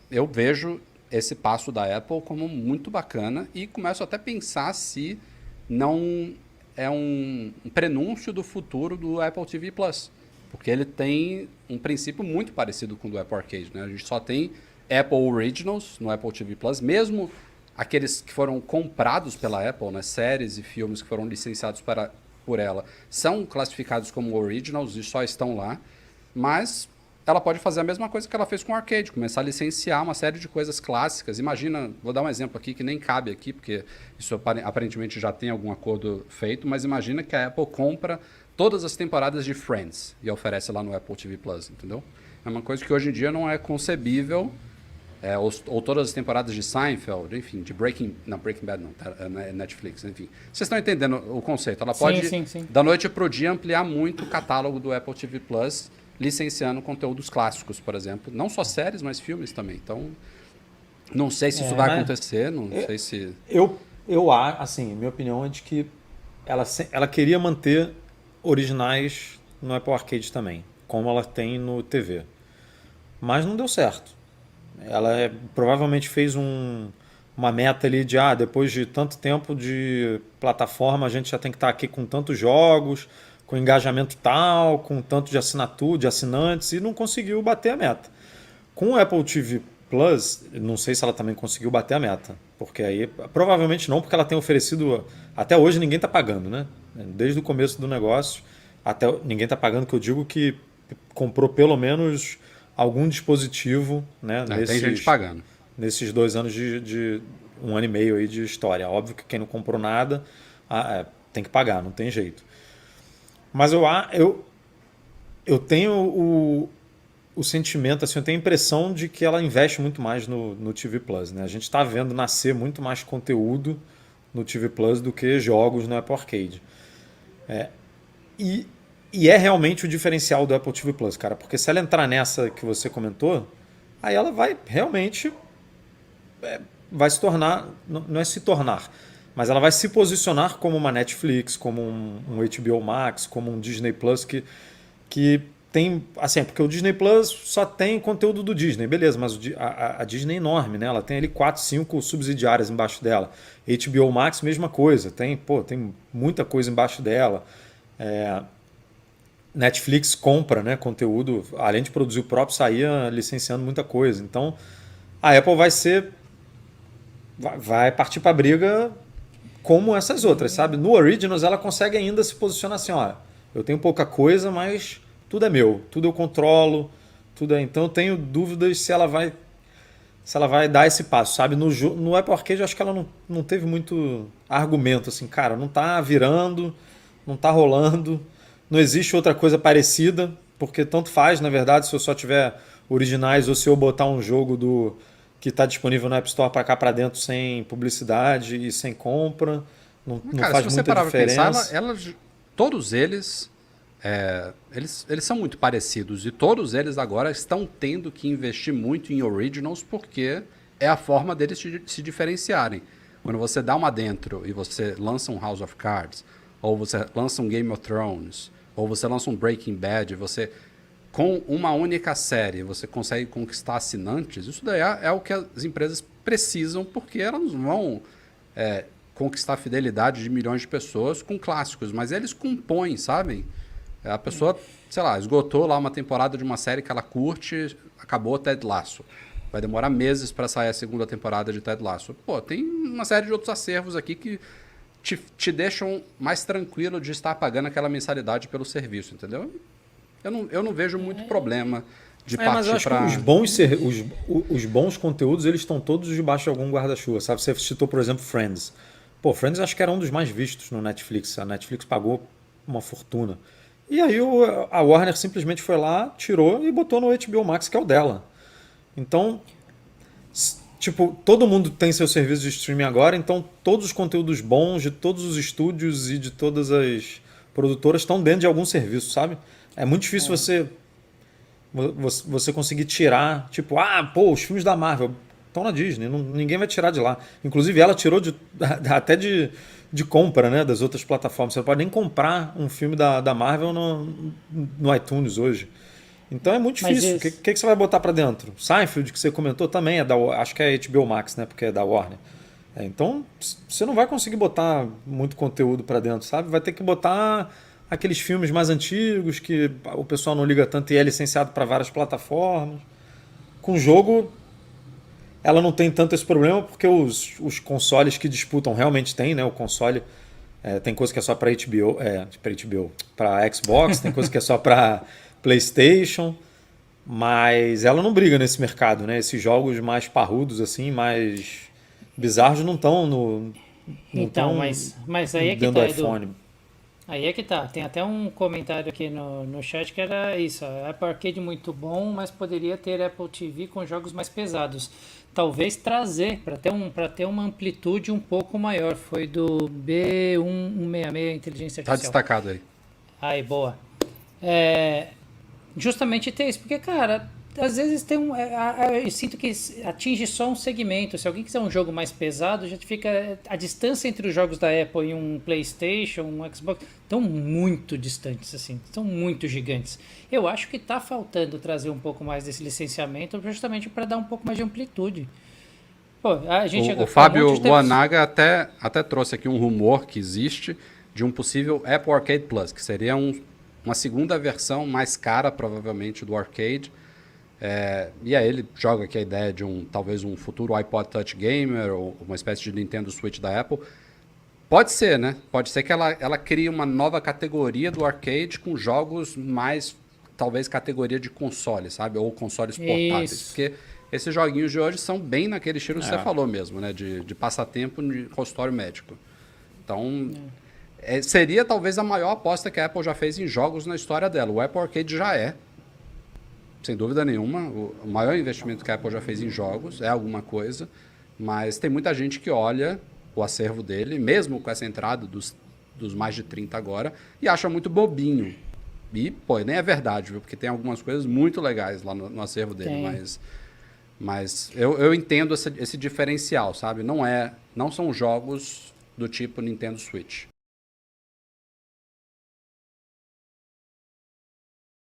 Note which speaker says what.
Speaker 1: eu vejo esse passo da Apple como muito bacana e começo até a pensar se não é um prenúncio do futuro do Apple TV Plus. Porque ele tem um princípio muito parecido com o do Apple Arcade, né? A gente só tem Apple Originals no Apple TV Plus, mesmo aqueles que foram comprados pela Apple, né? Séries e filmes que foram licenciados por ela, são classificados como Originals e só estão lá. Mas ela pode fazer a mesma coisa que ela fez com o Arcade, começar a licenciar uma série de coisas clássicas. Imagina, vou dar um exemplo aqui que nem cabe aqui, porque isso aparentemente já tem algum acordo feito, mas imagina que a Apple compra todas as temporadas de Friends e oferece lá no Apple TV Plus, entendeu? É uma coisa que hoje em dia não é concebível, ou todas as temporadas de Seinfeld, enfim, de Breaking Bad não, tá, é Netflix, enfim. Vocês estão entendendo o conceito? Ela
Speaker 2: Sim,
Speaker 1: pode,
Speaker 2: sim, sim.
Speaker 1: da noite para o dia, ampliar muito o catálogo do Apple TV Plus, licenciando conteúdos clássicos, por exemplo. Não só séries, mas filmes também. Então, não sei se isso vai
Speaker 3: Mas
Speaker 1: acontecer, não sei se...
Speaker 3: assim, minha opinião é de que ela queria manter originais no Apple Arcade também, como ela tem no TV. Mas não deu certo. Ela provavelmente fez uma meta ali de, depois de tanto tempo de plataforma, a gente já tem que estar aqui com tantos jogos, com engajamento tal, com tanto de assinatura, de assinantes, e não conseguiu bater a meta. Com o Apple TV Plus, não sei se ela também conseguiu bater a meta, porque aí provavelmente não, porque ela tem oferecido, até hoje ninguém está pagando, né? Desde o começo do negócio, até ninguém está pagando, que eu digo que comprou pelo menos algum dispositivo, né,
Speaker 1: Tem gente pagando.
Speaker 3: nesses 2 anos de 1 ano e meio aí de história. Óbvio que quem não comprou nada tem que pagar, não tem jeito. Mas eu tenho o sentimento, assim, eu tenho a impressão de que ela investe muito mais no TV Plus, né? A gente está vendo nascer muito mais conteúdo no TV Plus do que jogos no Apple Arcade. E, e é realmente o diferencial do Apple TV Plus, cara, porque se ela entrar nessa que você comentou, aí ela vai realmente vai se tornar, não é se tornar, mas ela vai se posicionar como uma Netflix, como um HBO Max, como um Disney Plus que tem, assim, porque o Disney Plus só tem conteúdo do Disney, beleza, mas a Disney é enorme, né? Ela tem ali 4, 5 subsidiárias embaixo dela. HBO Max, mesma coisa, tem muita coisa embaixo dela. Netflix compra, né, conteúdo, além de produzir o próprio, saía licenciando muita coisa. Então, a Apple vai partir para a briga como essas outras, sabe? No Originals ela consegue ainda se posicionar assim, ó, eu tenho pouca coisa, mas tudo é meu, tudo eu controlo, tudo é. Então eu tenho dúvidas se ela vai dar esse passo, sabe? No Apple Arcade eu acho que ela não teve muito argumento, assim, cara, não tá virando, não tá rolando, não existe outra coisa parecida, porque tanto faz, na verdade, se eu só tiver originais ou se eu botar um jogo que está disponível no App Store para cá para dentro sem publicidade e sem compra, não
Speaker 1: Cara, se
Speaker 3: faz
Speaker 1: você
Speaker 3: muita
Speaker 1: parar pra pensar,
Speaker 3: diferença.
Speaker 1: todos eles, eles são muito parecidos. E todos eles agora estão tendo que investir muito em Originals porque é a forma deles se diferenciarem. Quando você dá uma dentro e você lança um House of Cards, ou você lança um Game of Thrones, ou você lança um Breaking Bad, você com uma única série você consegue conquistar assinantes, isso daí é o que as empresas precisam, porque elas não vão conquistar a fidelidade de milhões de pessoas com clássicos, mas eles compõem, sabem? A pessoa, sei lá, esgotou lá uma temporada de uma série que ela curte, acabou Ted Lasso. Vai demorar meses para sair a segunda temporada de Ted Lasso. Pô, tem uma série de outros acervos aqui que te deixam mais tranquilo de estar pagando aquela mensalidade pelo serviço, entendeu? Eu não vejo muito problema de
Speaker 3: Mas eu
Speaker 1: partir
Speaker 3: acho que
Speaker 1: para...
Speaker 3: os bons conteúdos eles estão todos debaixo de algum guarda-chuva, sabe? Você citou, por exemplo, Friends. Pô, Friends acho que era um dos mais vistos no Netflix. A Netflix pagou uma fortuna. E aí a Warner simplesmente foi lá, tirou e botou no HBO Max, que é o dela. Então, tipo, todo mundo tem seu serviço de streaming agora, então todos os conteúdos bons de todos os estúdios e de todas as produtoras estão dentro de algum serviço, sabe? É muito difícil você conseguir tirar, tipo, pô, os filmes da Marvel estão na Disney, ninguém vai tirar de lá. Inclusive ela tirou até de compra, né, das outras plataformas. Você não pode nem comprar um filme da Marvel no iTunes hoje. Então é muito
Speaker 2: Mas
Speaker 3: difícil. O
Speaker 2: esse,
Speaker 3: que você vai botar pra dentro? Seinfeld, que você comentou também, acho que é HBO Max, né? Porque é da Warner. Então, você não vai conseguir botar muito conteúdo pra dentro, sabe? Vai ter que botar aqueles filmes mais antigos que o pessoal não liga tanto e é licenciado para várias plataformas. Com jogo, ela não tem tanto esse problema porque os consoles que disputam realmente tem, né? O console tem coisa que é só para HBO, para Xbox, tem coisa que é só para PlayStation, mas ela não briga nesse mercado, né? Esses jogos mais parrudos assim, mais bizarros não estão não
Speaker 2: então,
Speaker 3: estão
Speaker 2: mas aí é que
Speaker 3: dentro do
Speaker 2: tá, Edu.
Speaker 3: iPhone.
Speaker 2: Aí é que tá. Tem até um comentário aqui no chat que era isso. Ó, Apple Arcade muito bom, mas poderia ter Apple TV com jogos mais pesados. Talvez trazer para ter uma amplitude um pouco maior. Foi do B1166 Inteligência
Speaker 1: Tá
Speaker 2: Artificial.
Speaker 1: destacado aí.
Speaker 2: Aí, boa. É, justamente ter isso, porque, cara, às vezes tem um. Eu sinto que atinge só um segmento. Se alguém quiser um jogo mais pesado, já fica. A distância entre os jogos da Apple e um PlayStation, um Xbox, estão muito distantes, assim, estão muito gigantes. Eu acho que tá faltando trazer um pouco mais desse licenciamento, justamente para dar um pouco mais de amplitude. Pô, a gente
Speaker 1: O
Speaker 2: um
Speaker 1: Fábio
Speaker 2: monte de
Speaker 1: Wanaga até trouxe aqui um rumor que existe de um possível Apple Arcade Plus, que seria uma segunda versão mais cara, provavelmente, do arcade. E aí ele joga aqui a ideia de talvez um futuro iPod Touch Gamer ou uma espécie de Nintendo Switch da Apple. Pode ser, né? Pode ser que ela crie uma nova categoria do arcade com jogos mais, talvez, categoria de console, sabe? Ou consoles portáteis.
Speaker 2: Isso.
Speaker 1: Porque esses joguinhos de hoje são bem naquele estilo que você falou mesmo, né? De passatempo de consultório médico. Então, seria talvez a maior aposta que a Apple já fez em jogos na história dela. O Apple Arcade já é, sem dúvida nenhuma, o maior investimento que a Apple já fez em jogos, é alguma coisa, mas tem muita gente que olha o acervo dele, mesmo com essa entrada dos mais de 30 agora, e acha muito bobinho. E, pô, nem é verdade, viu? Porque tem algumas coisas muito legais lá no acervo dele,
Speaker 2: Tem.
Speaker 1: mas eu entendo esse diferencial, sabe? Não são jogos do tipo Nintendo Switch.